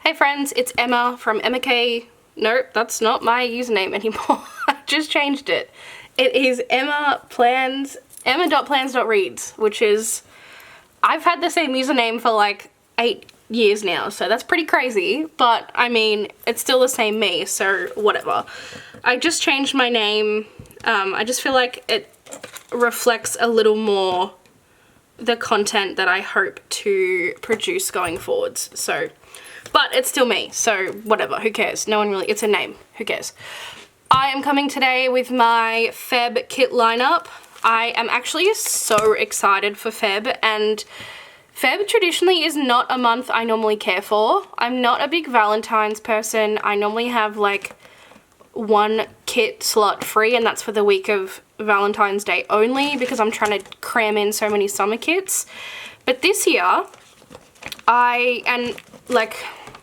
Hey friends, it's Emma from Emma K. Nope, that's not my username anymore. I just changed it. It is emma.plans.reads, which is, I've had the same username for like 8 years now, so that's pretty crazy, but I mean, it's still the same me, so whatever. I just changed my name. I just feel like it reflects a little more the content that I hope to produce going forwards, so. But it's still me, so whatever, who cares? No one really, it's a name, who cares? I am coming today with my Feb kit lineup. I am actually so excited for Feb, and Feb traditionally is not a month I normally care for. I'm not a big Valentine's person. I normally have like one kit slot free, and that's for the week of Valentine's Day only because I'm trying to cram in so many summer kits. But this year,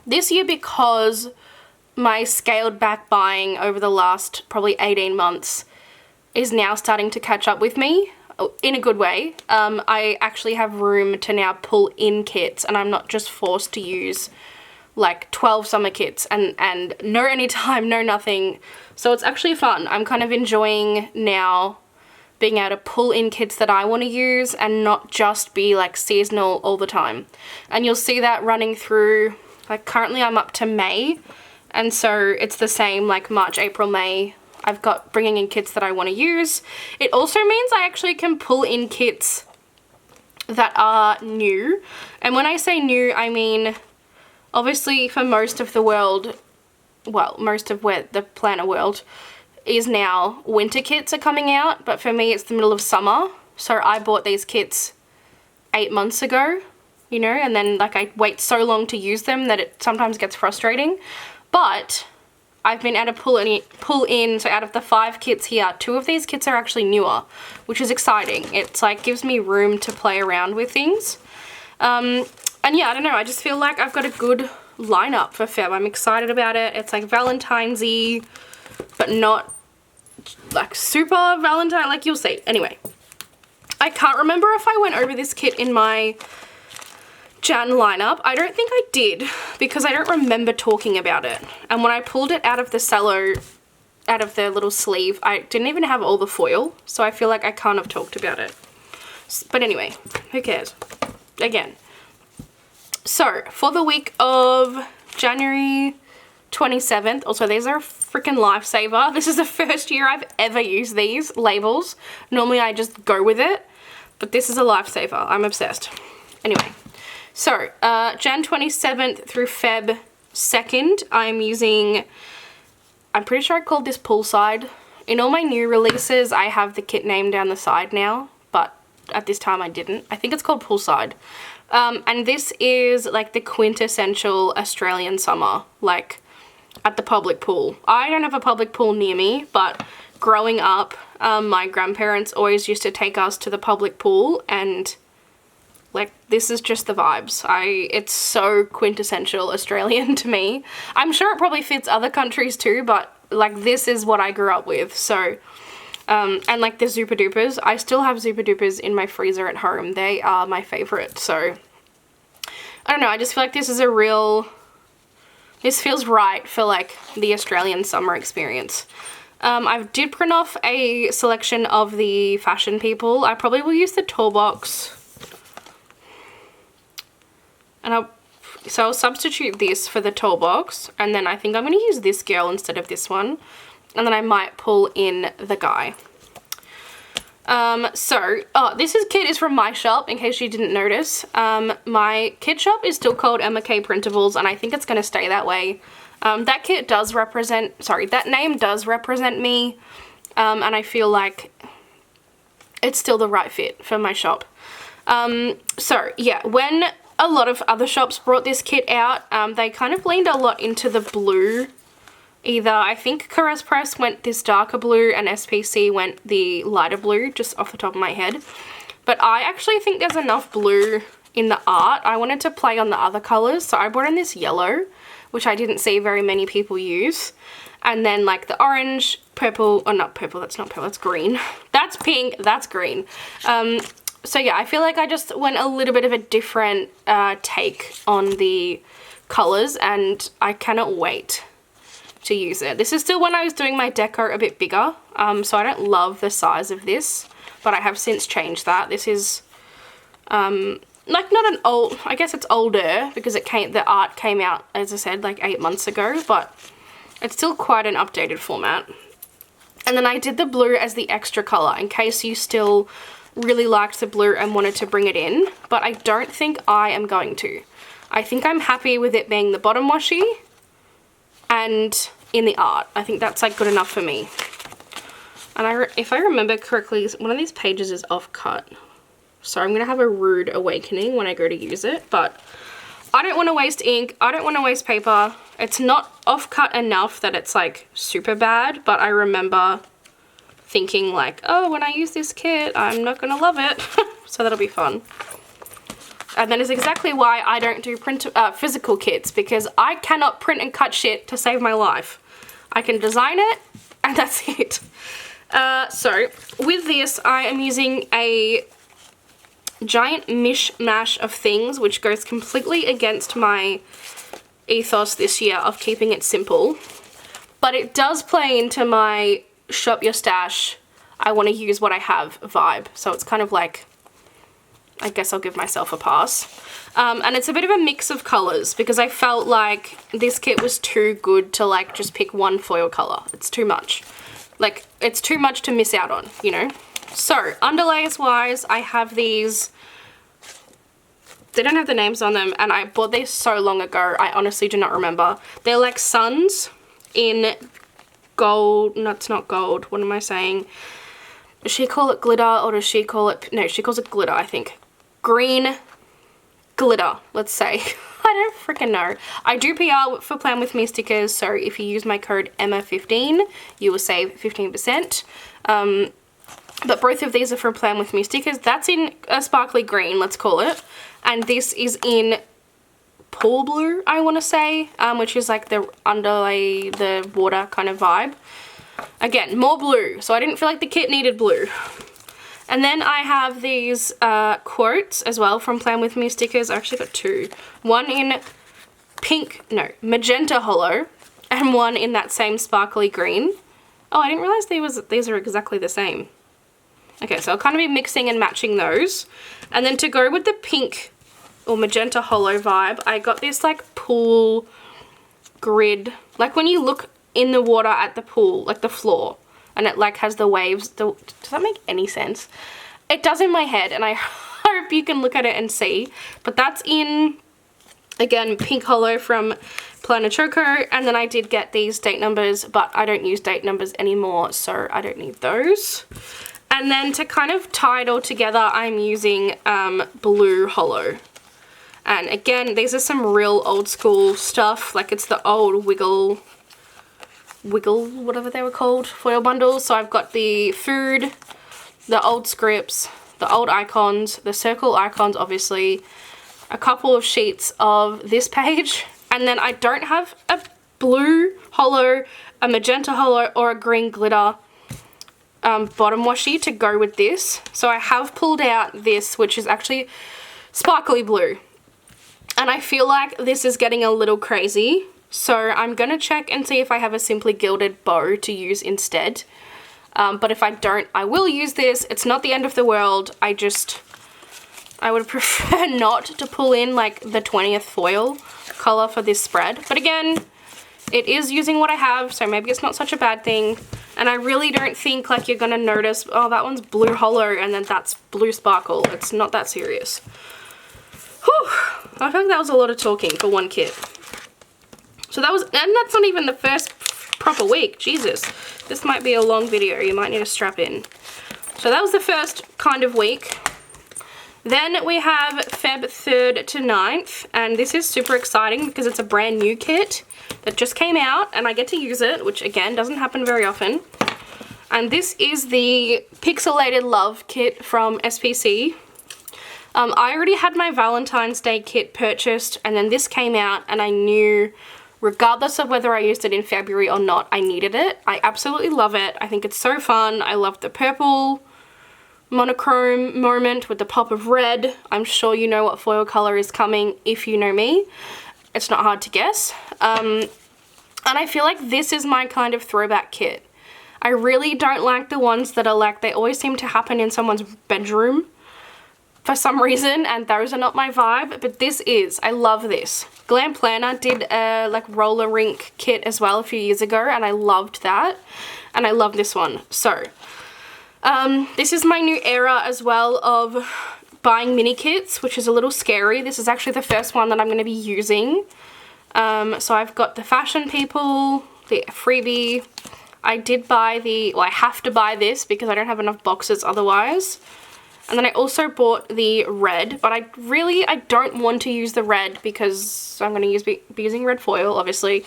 this year, because my scaled back buying over the last probably 18 months is now starting to catch up with me in a good way. I actually have room to now pull in kits, and I'm not just forced to use like 12 summer kits and no anytime, no nothing. So it's actually fun. I'm kind of enjoying now being able to pull in kits that I want to use and not just be like seasonal all the time. And you'll see that running through, like currently I'm up to May, and so it's the same like March, April, May. I've got bringing in kits that I want to use. It also means I actually can pull in kits that are new. And when I say new, I mean obviously for most of the world, well, most of where the planner world is now, winter kits are coming out, but for me it's the middle of summer. So I bought these kits 8 months ago, you know, and then like I wait so long to use them that it sometimes gets frustrating. But I've been able to pull in, so out of the 5 kits here, 2 of these kits are actually newer, which is exciting. It's like gives me room to play around with things. And yeah, I don't know, I just feel like I've got a good lineup for Feb. I'm excited about it. It's like Valentine's-y, but not like super Valentine, like you'll see. Anyway, I can't remember if I went over this kit in my Jan lineup. I don't think I did because I don't remember talking about it. And when I pulled it out of the cello, out of the little sleeve, I didn't even have all the foil, so I feel like I can't have talked about it. But anyway, who cares? Again. So, for the week of January 27th, also these are a freaking lifesaver. This is the first year I've ever used these labels. Normally I just go with it, but this is a lifesaver. I'm obsessed. Anyway, so Jan 27th through Feb 2nd, I'm using, I'm pretty sure I called this Poolside. In all my new releases, I have the kit name down the side now, but at this time I didn't. I think it's called Poolside. And this is like the quintessential Australian summer, like at the public pool. I don't have a public pool near me, but growing up, my grandparents always used to take us to the public pool, and like this is just the vibes. It's so quintessential Australian to me. I'm sure it probably fits other countries too, but like this is what I grew up with. So and like the Zooper Doopers, I still have Zooper Doopers in my freezer at home. They are my favorite. So I don't know, I just feel like this is this feels right for like the Australian summer experience. I did print off a selection of the Fashion People. I probably will use the tall box. And I'll substitute this for the tall box, and then I think I'm going to use this girl instead of this one. And then I might pull in the guy. This kit is from my shop, in case you didn't notice. My kit shop is still called Emma K Printables, and I think it's going to stay that way. That name does represent me, and I feel like it's still the right fit for my shop. Yeah, when a lot of other shops brought this kit out, they kind of leaned a lot into the blue. I think Caress Press went this darker blue and SPC went the lighter blue, just off the top of my head. But I actually think there's enough blue in the art. I wanted to play on the other colours, so I brought in this yellow, which I didn't see very many people use. And then like the orange, purple, oh not purple, that's not purple, that's green. That's pink, that's green. So yeah, I feel like I just went a little bit of a different take on the colours and I cannot wait to use it. This is still when I was doing my deco a bit bigger, so I don't love the size of this, but I have since changed that. This is like not an old, I guess it's older because the art came out, as I said, like 8 months ago, but it's still quite an updated format. And then I did the blue as the extra colour in case you still really liked the blue and wanted to bring it in, but I don't think I am going to. I think I'm happy with it being the bottom washi and in the art. I think that's like good enough for me. And if I remember correctly, one of these pages is off-cut. So I'm going to have a rude awakening when I go to use it, but I don't want to waste ink. I don't want to waste paper. It's not off-cut enough that it's like super bad, but I remember thinking like, oh, when I use this kit, I'm not going to love it. So that'll be fun. And that is exactly why I don't do physical kits, because I cannot print and cut shit to save my life. I can design it and that's it. So with this, I am using a giant mishmash of things, which goes completely against my ethos this year of keeping it simple. But it does play into my shop your stash, I want to use what I have vibe. So it's kind of like, I guess I'll give myself a pass. And it's a bit of a mix of colours because I felt like this kit was too good to like just pick one foil colour. It's too much. Like, it's too much to miss out on, you know? So, underlays wise, I have these. They don't have the names on them, and I bought these so long ago, I honestly do not remember. They're like suns in gold. No, it's not gold. What am I saying? Does she call it glitter, or does she call it... No, she calls it glitter, I think. Green glitter, let's say. I don't freaking know. I do PR for Plan With Me stickers, so if you use my code EMMA15, you will save 15%. But both of these are from Plan With Me stickers. That's in a sparkly green, let's call it. And this is in pool blue, I want to say, which is like the underlay, the water kind of vibe. Again, more blue, so I didn't feel like the kit needed blue. And then I have these quotes as well from Plan With Me stickers. I actually got two. One in magenta hollow, and one in that same sparkly green. Oh, I didn't realize these are exactly the same. Okay, so I'll kind of be mixing and matching those. And then to go with the pink or magenta hollow vibe, I got this like pool grid. Like when you look in the water at the pool, like the floor, and it like has the waves. Does that make any sense? It does in my head, and I hope you can look at it and see. But that's in, again, pink hollow from Planner Choco. And then I did get these date numbers, but I don't use date numbers anymore, so I don't need those. And then to kind of tie it all together, I'm using blue hollow. And again, these are some real old school stuff. Like it's the old Wiggle, whatever they were called, foil bundles. So I've got the food, the old scripts, the old icons, the circle icons, obviously, a couple of sheets of this page. And then I don't have a blue hollow, a magenta hollow, or a green glitter bottom washi to go with this. So I have pulled out this, which is actually sparkly blue. And I feel like this is getting a little crazy. So I'm going to check and see if I have a Simply Gilded bow to use instead. But if I don't, I will use this. It's not the end of the world. I would prefer not to pull in like the 20th foil color for this spread. But again, it is using what I have, so maybe it's not such a bad thing. And I really don't think like you're going to notice, oh, that one's blue hollow and then that's blue sparkle. It's not that serious. Whew. I feel like that was a lot of talking for one kit. So that was, and that's not even the first proper week. Jesus, this might be a long video. You might need to strap in. So that was the first kind of week. Then we have Feb 3rd to 9th, and this is super exciting because it's a brand new kit that just came out and I get to use it, which again doesn't happen very often. And this is the Pixelated Love kit from SPC. I already had my Valentine's Day kit purchased, and then this came out and I knew, regardless of whether I used it in February or not, I needed it. I absolutely love it. I think it's so fun. I love the purple monochrome moment with the pop of red. I'm sure you know what foil color is coming if you know me. It's not hard to guess. And I feel like this is my kind of throwback kit. I really don't like the ones that are like, they always seem to happen in someone's bedroom for some reason, and those are not my vibe, but this is. I love this. Glam Planner did a like roller rink kit as well a few years ago, and I loved that, and I love this one. So this is my new era as well of buying mini kits, which is a little scary. This is actually the first one that I'm going to be using. So I've got the Fashion People, the freebie. I did buy the, well, I have to buy this because I don't have enough boxes otherwise. And then I also bought the red, but I don't want to use the red because I'm going to be using red foil, obviously.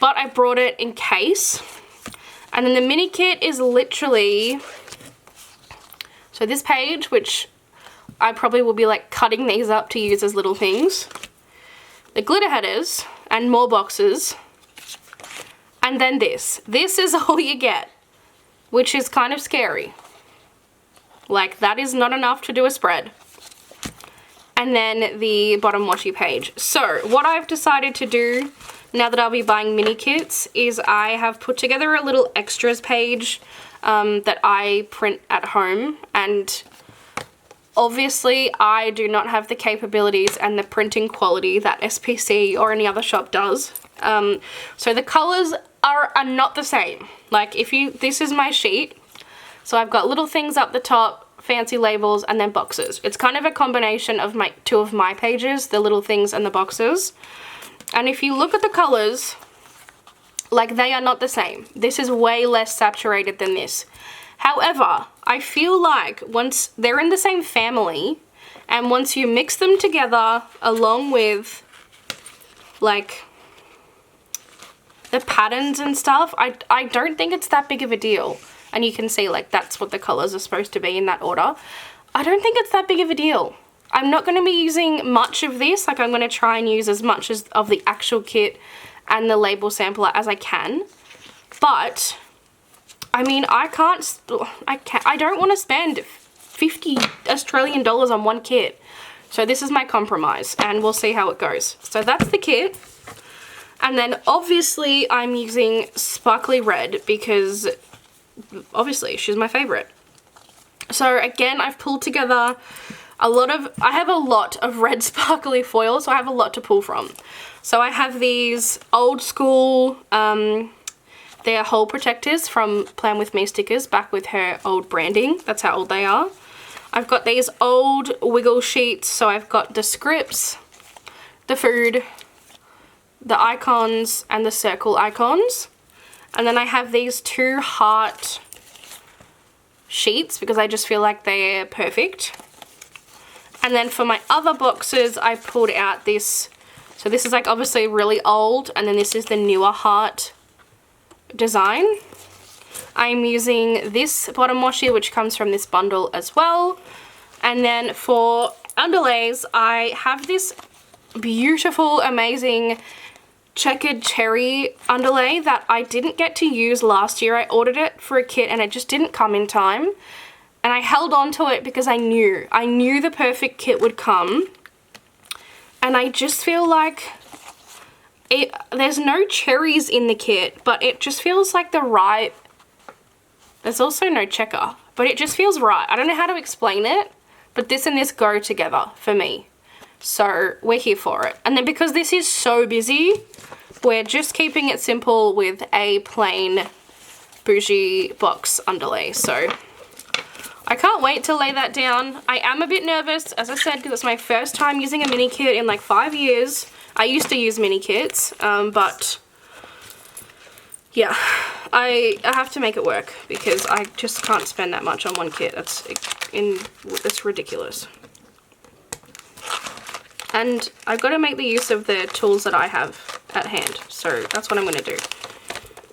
But I brought it in case. And then the mini kit is literally, so this page, which I probably will be like cutting these up to use as little things. The glitter headers and more boxes. And then this. This is all you get, which is kind of scary. Like, that is not enough to do a spread. And then the bottom washi page. So what I've decided to do now that I'll be buying mini kits is I have put together a little extras page that I print at home, and obviously I do not have the capabilities and the printing quality that SPC or any other shop does. So the colors are not the same. Like, this is my sheet. So I've got little things up the top, fancy labels, and then boxes. It's kind of a combination of two of my pages, the little things and the boxes. And if you look at the colors, like, they are not the same. This is way less saturated than this. However, I feel like once they're in the same family, and once you mix them together along with, like, the patterns and stuff, I don't think it's that big of a deal. And you can see, like, that's what the colors are supposed to be in that order. I don't think it's that big of a deal. I'm not going to be using much of this. Like, I'm going to try and use as much of the actual kit and the label sampler as I can. But, I mean, I don't want to spend 50 Australian dollars on one kit. So this is my compromise, and we'll see how it goes. So that's the kit. And then, obviously, I'm using Sparkly Red because obviously she's my favorite. So again, I've pulled together I have a lot of red sparkly foil, so I have a lot to pull from. So I have these old school, they're hole protectors from Plan With Me stickers, back with her old branding. That's how old they are. I've got these old wiggle sheets, so I've got the scripts, the food, the icons, and the circle icons. And then I have these 2 heart sheets because I just feel like they're perfect. And then for my other boxes, I pulled out this. So this is like obviously really old, and then this is the newer heart design. I'm using this bottom washi, which comes from this bundle as well. And then for underlays, I have this beautiful, amazing checkered cherry underlay that I didn't get to use last year. I ordered it for a kit and it just didn't come in time. And I held on to it because I knew the perfect kit would come. And I just feel like there's no cherries in the kit, but it just feels like the right, there's also no checker, but it just feels right. I don't know how to explain it, but this and this go together for me. So we're here for it. And then because this is so busy, we're just keeping it simple with a plain bougie box underlay. So I can't wait to lay that down. I am a bit nervous, as I said, because it's my first time using a mini kit in like 5 years. I used to use mini kits, but yeah, I have to make it work because I just can't spend that much on one kit. It's ridiculous. And I've got to make the use of the tools that I have at hand. So that's what I'm going to do.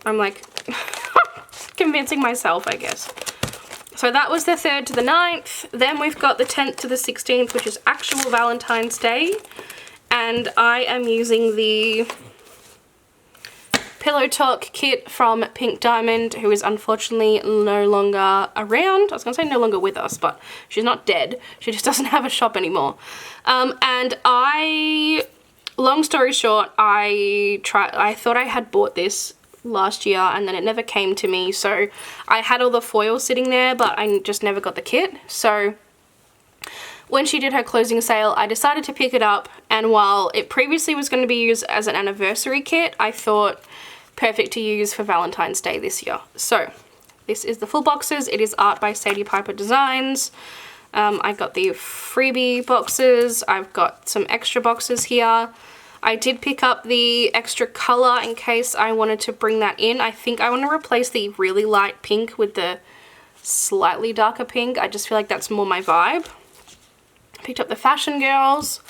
I'm like convincing myself, I guess. So that was the 3rd to the 9th. Then we've got the 10th to the 16th, which is actual Valentine's Day. And I am using the Pillow Talk kit from Pink Diamond, who is unfortunately no longer around. I was going to say no longer with us, but she's not dead. She just doesn't have a shop anymore. And I long story short, I thought I had bought this last year and then it never came to me, so I had all the foil sitting there, but I just never got the kit. So when she did her closing sale, I decided to pick it up, and while it previously was going to be used as an anniversary kit, I thought perfect to use for Valentine's Day this year. So this is the full boxes. It is art by Sadie Piper Designs. I got the freebie boxes. I've got some extra boxes here. I did pick up the extra color in case I wanted to bring that in. I think I want to replace the really light pink with the slightly darker pink. I just feel like that's more my vibe. Picked up the Fashion Girls,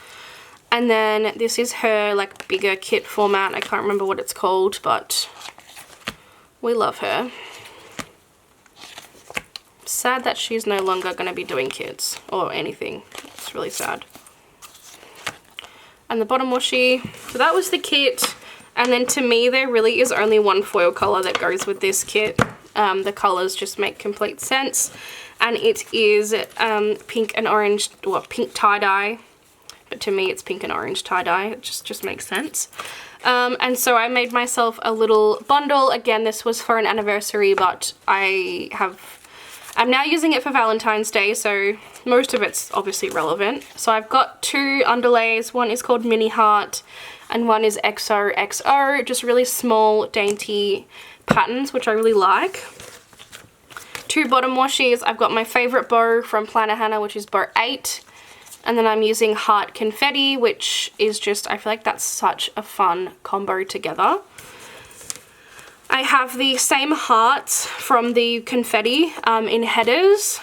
and then this is her like bigger kit format. I can't remember what it's called, but we love her. Sad that she's no longer going to be doing kits or anything. It's really sad. And the bottom washi. So that was the kit, and then to me there really is only one foil color that goes with this kit. The colors just make complete sense, and it is pink and orange, well, pink tie-dye, but to me it's pink and orange tie-dye. It just makes sense. And so I made myself a little bundle. Again, this was for an anniversary, but I'm now using it for Valentine's Day, so most of it's obviously relevant. So I've got two underlays. One is called Mini Heart and one is XOXO, just really small, dainty patterns, which I really like. Two bottom washies. I've got my favorite bow from Planner Hannah, which is bow 8. And then I'm using Heart Confetti, which is just, I feel like that's such a fun combo together. I have the same hearts from the confetti in headers.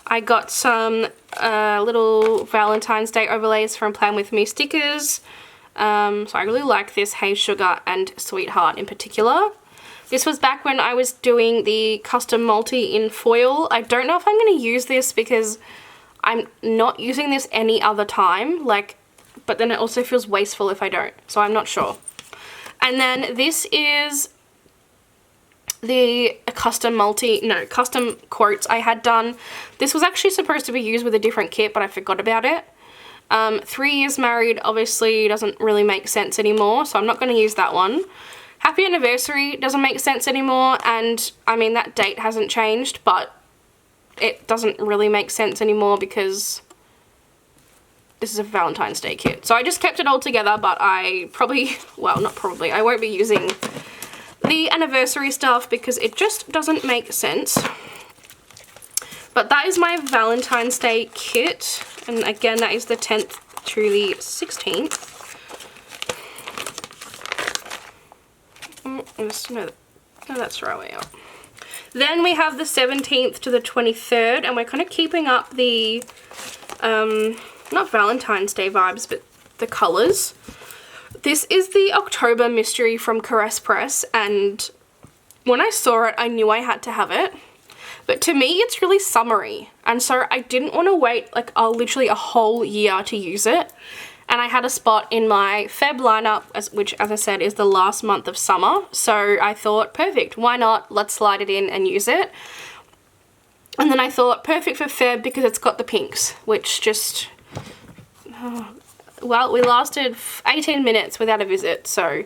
I got some little Valentine's Day overlays from Plan With Me stickers. So I really like this Hey Sugar and Sweetheart in particular. This was back when I was doing the custom multi in foil. I don't know if I'm going to use this because I'm not using this any other time. But then it also feels wasteful if I don't. So I'm not sure. And then this is the custom quotes I had done. This was actually supposed to be used with a different kit, but I forgot about it. 3 Years Married obviously doesn't really make sense anymore, so I'm not going to use that one. Happy Anniversary doesn't make sense anymore, and I mean that date hasn't changed, but it doesn't really make sense anymore because this is a Valentine's Day kit. So I just kept it all together, but I I won't be using the anniversary stuff because it just doesn't make sense. But that is my Valentine's Day kit, and again that is the 10th to the 16th. No, that's right way up. Then we have the 17th to the 23rd, and we're kind of keeping up the not Valentine's Day vibes, but the colors. This is the October Mystery from Caress Press, and when I saw it, I knew I had to have it. But to me, it's really summery, and so I didn't want to wait literally a whole year to use it. And I had a spot in my Feb lineup, which, as I said, is the last month of summer. So I thought, perfect, why not? Let's slide it in and use it. And then I thought, perfect for Feb because it's got the pinks, which just... well, we lasted 18 minutes without a visit, so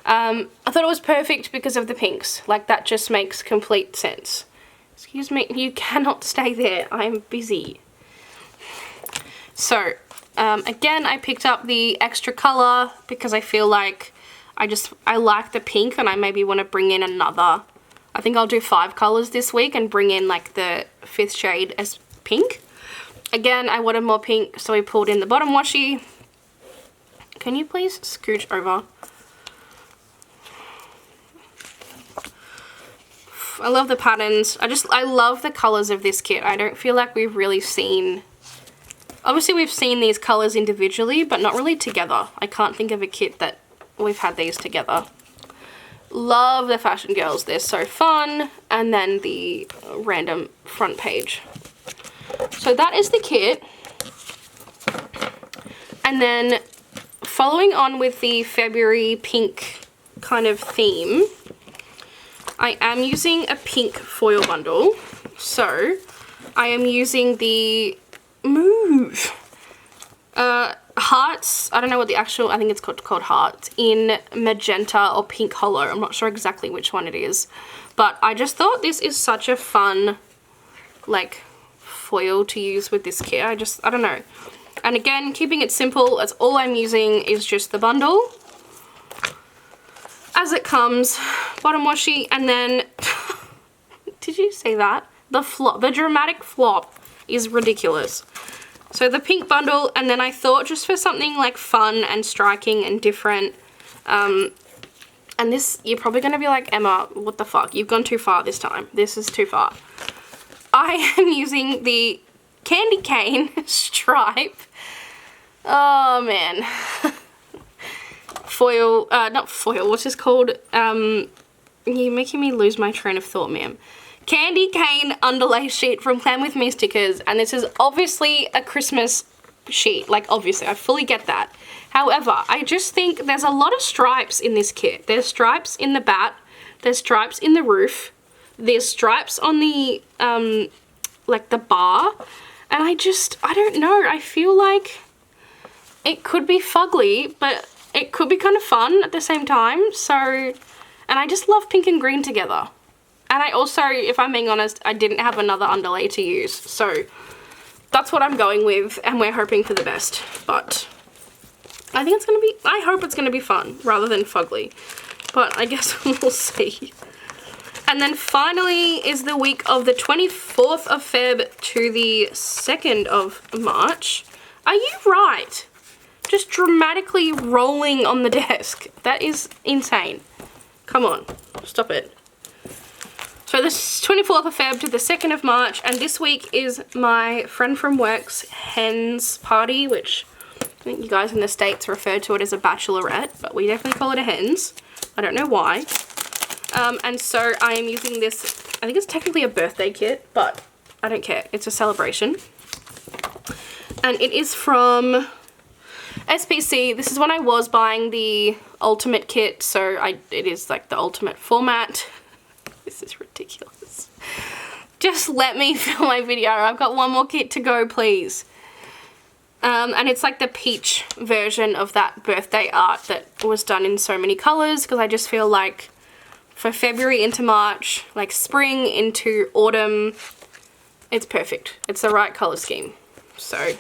I thought it was perfect because of the pinks. That just makes complete sense. Excuse me, you cannot stay there. I'm busy. So, again, I picked up the extra color because I feel like I like the pink and I maybe want to bring in another. I think I'll do 5 colors this week and bring in the 5th shade as pink. Again, I wanted more pink, so we pulled in the bottom washi. Can you please scooch over? I love the patterns. I love the colors of this kit. I don't feel like we've really seen... Obviously, we've seen these colors individually, but not really together. I can't think of a kit that we've had these together. Love the Fashion Girls. They're so fun. And then the random front page. So that is the kit. And then following on with the February pink kind of theme, I am using a pink foil bundle. So I am using the hearts. I don't know what the actual, I think it's called hearts in magenta or pink hollow. I'm not sure exactly which one it is, but I just thought this is such a fun like foil to use with this kit. I don't know. And again, keeping it simple, that's all I'm using is just the bundle as it comes, bottom washi, and then did you see that? The flop, the dramatic flop is ridiculous. So the pink bundle, and then I thought just for something like fun and striking and different, and this, you're probably going to be like, Emma, what the fuck? You've gone too far this time. This is too far. I am using the Candy Cane stripe. Oh, man. Foil, not foil, what's this called? You're making me lose my train of thought, ma'am. Candy Cane underlay sheet from Plan With Me Stickers, and this is obviously a Christmas sheet, like obviously, I fully get that. However, I just think there's a lot of stripes in this kit. There's stripes in the bat, there's stripes in the roof, there's stripes on the, like the bar, and I don't know, I feel like it could be fugly, but it could be kind of fun at the same time, so, and I just love pink and green together. And I also, if I'm being honest, I didn't have another underlay to use. So that's what I'm going with, and we're hoping for the best. But I think it's going to be, I hope it's going to be fun rather than fugly. But I guess we'll see. And then finally is the week of the 24th of Feb to the 2nd of March. Are you right? Just dramatically rolling on the desk. That is insane. Come on, stop it. So this 24th of Feb to the 2nd of March, and this week is my friend from work's hens party, which I think you guys in the States refer to it as a bachelorette, but we definitely call it a hens. I don't know why. And so I am using this, I think it's technically a birthday kit, but I don't care. It's a celebration. And it is from SPC. This is when I was buying the ultimate kit, so it is like the ultimate format. This is ridiculous. Just let me film my video. I've got one more kit to go, please. And it's like the peach version of that birthday art that was done in so many colors, because I just feel like for February into March, like spring into autumn, it's perfect. It's the right color scheme. So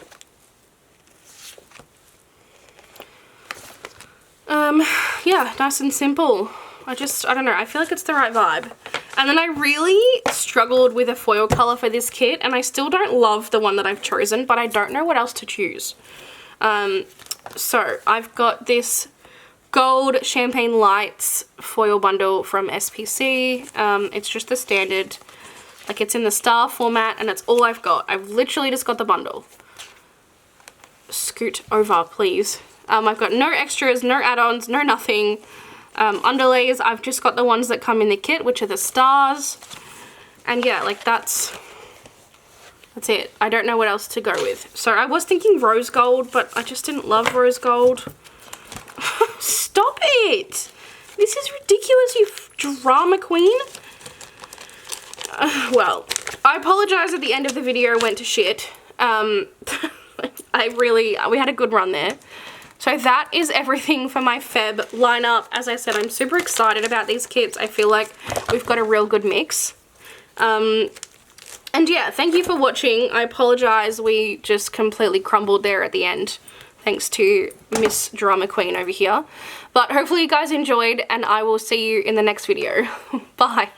yeah, nice and simple. I don't know, I feel like it's the right vibe. And then I really struggled with a foil color for this kit, and I still don't love the one that I've chosen, but I don't know what else to choose. So I've got this gold Champagne Lights foil bundle from SPC. It's just the standard, like it's in the star format, and that's all I've got. I've literally just got the bundle. Scoot over, please. I've got no extras, no add-ons, no nothing. Underlays, I've just got the ones that come in the kit, which are the stars. And yeah, like that's it. I don't know what else to go with. So I was thinking rose gold, but I just didn't love rose gold. Stop it! This is ridiculous, you drama queen. Well, I apologize that the end of the video went to shit. We had a good run there. So that is everything for my Feb lineup. As I said, I'm super excited about these kits. I feel like we've got a real good mix. And yeah, thank you for watching. I apologize, we just completely crumbled there at the end, thanks to Miss Drama Queen over here. But hopefully you guys enjoyed, and I will see you in the next video. Bye.